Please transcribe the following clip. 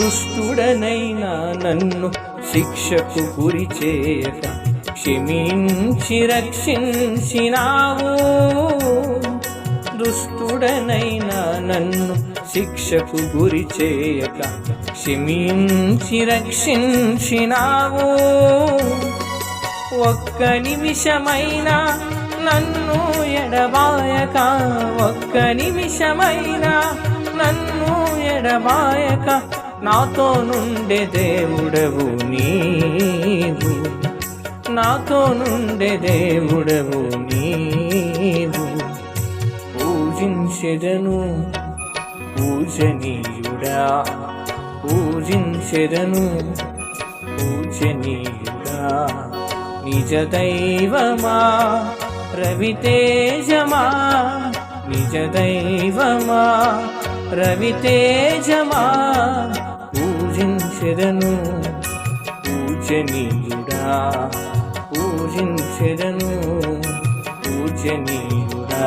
దుష్టుడనైనా నన్ను శిక్షకు గురి చేయక క్షమించి రక్షించినావు. దుష్టుడనైనా నన్ను శిక్షకు గురి చేయక క్షమించి రక్షించినావు. ఒక్క నిమిషమైనా నన్ను ఎడబాయక, ఒక్క నిమిషమైనా నన్ను ఎడబాయక నాతో నుండే దేవుడవు నీవు, నాతో నుండే దేవుడవు నీవు. పూజించెదను పూజనీయుడా, పూజించెదను పూజనీయుడా. నిజ దైవమా రవితేజమా, నిజ దైవమా రవితేజమా. పూజించెదను పూజనీయుడా, పూజించెదను పూజనీయుడా.